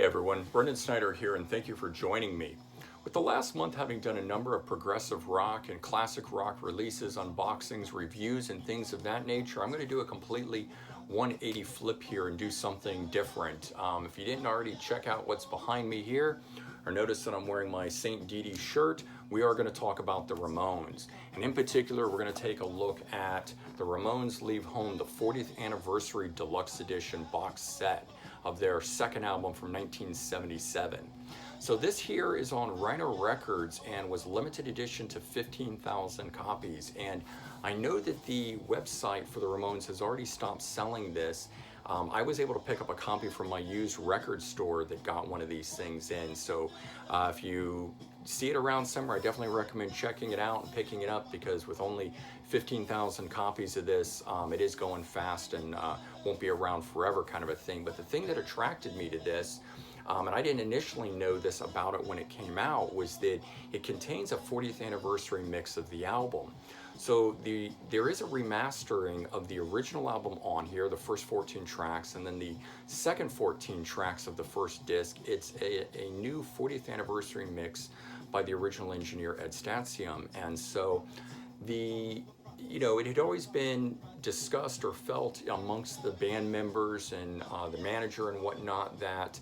everyone, Brendan Snyder here, and thank you for joining me. With the last month having done a number of progressive rock and classic rock releases, unboxings, reviews, and things of that nature, I'm going to do a completely 180 flip here and do something different. If you didn't already check out what's behind me here, or notice that I'm wearing my St. Dede shirt, we are going to talk about the Ramones. And in particular, we're going to take a look at the Ramones Leave Home, the 40th Anniversary Deluxe Edition Boxset of their second album from 1977. So this here is on Rhino Records and was limited edition to 15,000 copies. And I know that the website for the Ramones has already stopped selling this. I was able to pick up a copy from my used record store that got one of these things in. So if you see it around somewhere, I definitely recommend checking it out and picking it up, because with only 15,000 copies of this, it is going fast and won't be around forever kind of a thing. But the thing that attracted me to this, and I didn't initially know this about it when it came out, was that it contains a 40th anniversary mix of the album. So there is a remastering of the original album on here, the first 14 tracks, and then the second 14 tracks of the first disc. It's a new 40th anniversary mix by the original engineer Ed Stasium. And so it had always been discussed or felt amongst the band members and the manager and whatnot that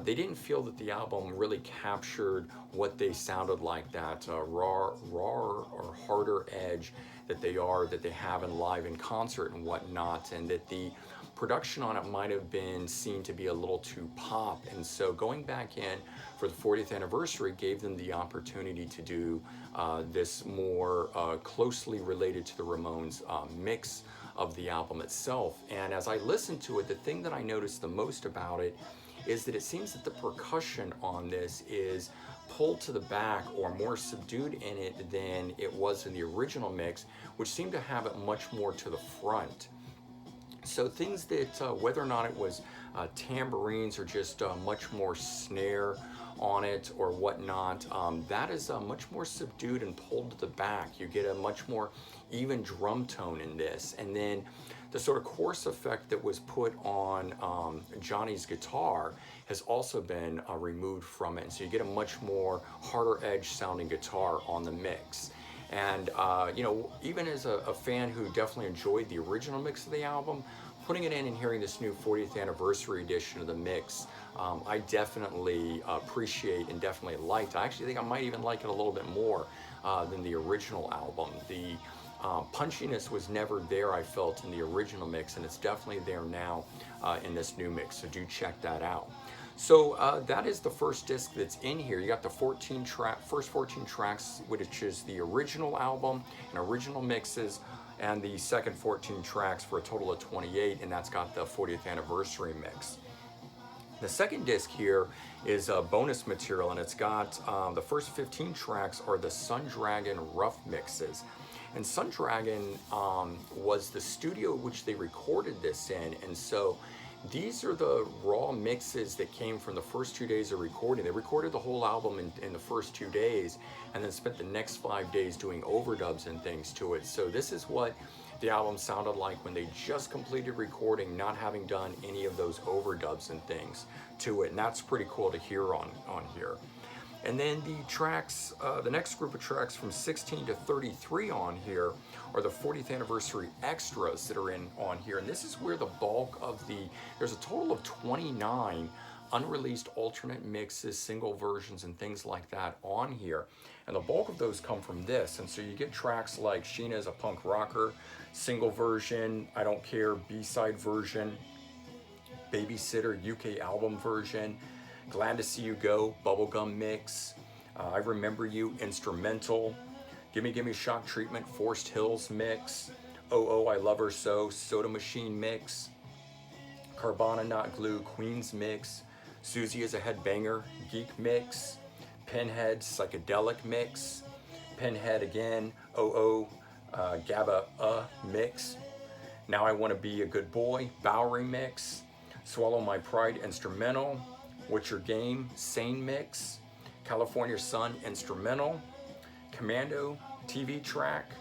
they didn't feel that the album really captured what they sounded like, that raw or harder edge that they have in live in concert and whatnot, and that the production on it might have been seen to be a little too pop. And so going back in for the 40th anniversary gave them the opportunity to do this more closely related to the Ramones mix of the album itself. And as I listened to it, the thing that I noticed the most about it is that it seems that the percussion on this is pulled to the back or more subdued in it than it was in the original mix, which seemed to have it much more to the front. So things that, whether or not it was tambourines or just much more snare on it or whatnot, that is much more subdued and pulled to the back. You get a much more even drum tone in this. And then the sort of chorus effect that was put on Johnny's guitar has also been removed from it. And so you get a much more harder edge sounding guitar on the mix. And even as a fan who definitely enjoyed the original mix of the album, putting it in and hearing this new 40th anniversary edition of the mix, I definitely appreciate and definitely liked. I actually think I might even like it a little bit more than the original album. The punchiness was never there, I felt, in the original mix, and it's definitely there now in this new mix, so do check that out. So that is the first disc that's in here. You got the first 14 tracks, which is the original album and original mixes, and the second 14 tracks for a total of 28, and that's got the 40th anniversary mix. The second disc here is bonus material, and it's got the first 15 tracks are the Sun Dragon rough mixes. And Sun Dragon was the studio which they recorded this in, and so these are the raw mixes that came from the first 2 days of recording. They recorded the whole album in the first 2 days and then spent the next 5 days doing overdubs and things to it. So this is what the album sounded like when they just completed recording, not having done any of those overdubs and things to it. And that's pretty cool to hear on here. And then the tracks, the next group of tracks from 16 to 33 on here are the 40th anniversary extras that are on here. And this is where the bulk of there's a total of 29 unreleased alternate mixes, single versions, and things like that on here. And the bulk of those come from this. And so you get tracks like Sheena's a Punk Rocker, single version, I Don't Care, B-side version, Babysitter, UK album version, Glad to See You Go, Bubblegum Mix, I Remember You, Instrumental, Gimme Shock Treatment, Forced Hills Mix, Oh I Love Her So, Soda Machine Mix, Carvana Not Glue, Queen's Mix, Susie is a Headbanger, Geek Mix, Pinhead, Psychedelic Mix, Pinhead again, Gabba Mix, Now I Want to Be a Good Boy, Bowery Mix, Swallow My Pride Instrumental, What's Your Game, Sane Mix, California Sun Instrumental, Commando TV track,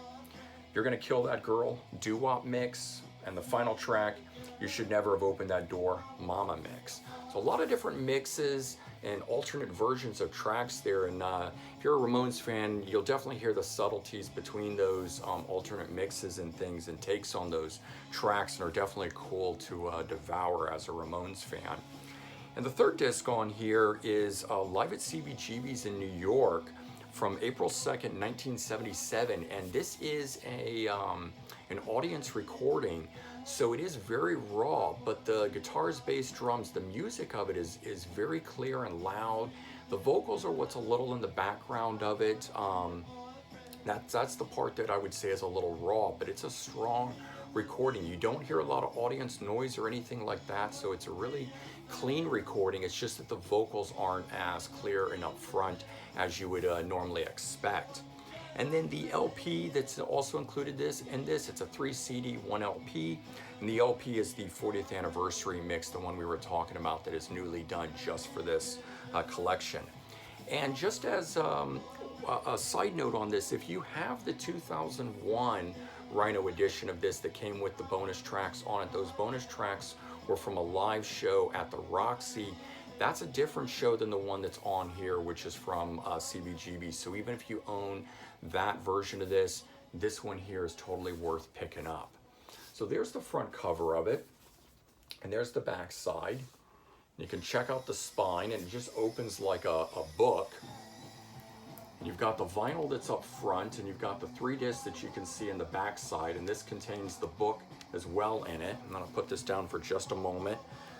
You're Gonna Kill That Girl, Doo-Wop Mix, And the final track, You Should Never Have Opened That Door, Mama mix. So a lot of different mixes and alternate versions of tracks there. And if you're a Ramones fan, you'll definitely hear the subtleties between those alternate mixes and things and takes on those tracks, and are definitely cool to devour as a Ramones fan. And the third disc on here is Live at CBGB's in New York from April 2nd, 1977. And this is an audience recording. So it is very raw, but the guitars, bass, drums, the music of it is very clear and loud. The vocals are what's a little in the background of it. That's the part that I would say is a little raw, but it's a strong recording. You don't hear a lot of audience noise or anything like that, so it's a really clean recording. It's just that the vocals aren't as clear and upfront as you would normally expect. And then the LP that's also included in this, it's a 3 CD, 1 LP. And the LP is the 40th anniversary mix, the one we were talking about that is newly done just for this collection. And just as a side note on this, if you have the 2001 Rhino edition of this that came with the bonus tracks on it, those bonus tracks were from a live show at the Roxy. That's a different show than the one that's on here, which is from CBGB. So even if you own that version of this one here is totally worth picking up. So there's the front cover of it, and there's the back side. You can check out the spine, and it just opens like a book. And you've got the vinyl that's up front, and you've got the 3 discs that you can see in the back side, and this contains the book as well in it. I'm gonna put this down for just a moment,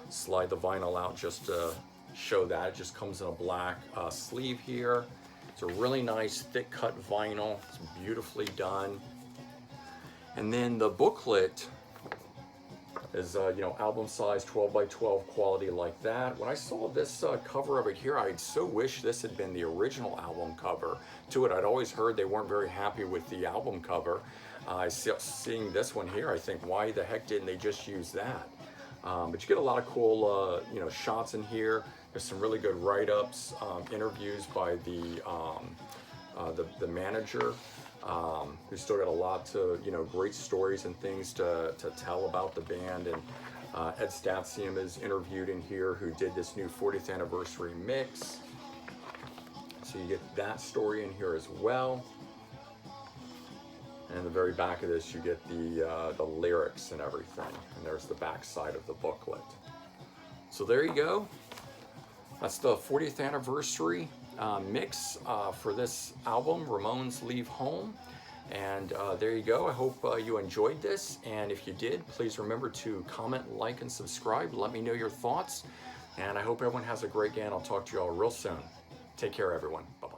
slide the vinyl out just to show that. It just comes in a black sleeve here. It's a really nice thick cut vinyl. It's beautifully done. And then the booklet is album size, 12 by 12 quality like that. When I saw this cover of it here, I so wish this had been the original album cover to it. I'd always heard they weren't very happy with the album cover. Seeing this one here, I think, why the heck didn't they just use that? But you get a lot of cool shots in here. There's some really good write-ups, interviews by the manager, who's still got a lot to, great stories and things to tell about the band. And Ed Statsium is interviewed in here, who did this new 40th anniversary mix. So you get that story in here as well. And in the very back of this, you get the lyrics and everything. And there's the back side of the booklet. So there you go. That's the 40th anniversary mix for this album, Ramones Leave Home. And there you go. I hope you enjoyed this. And if you did, please remember to comment, like, and subscribe. Let me know your thoughts. And I hope everyone has a great day, and I'll talk to you all real soon. Take care, everyone. Bye-bye.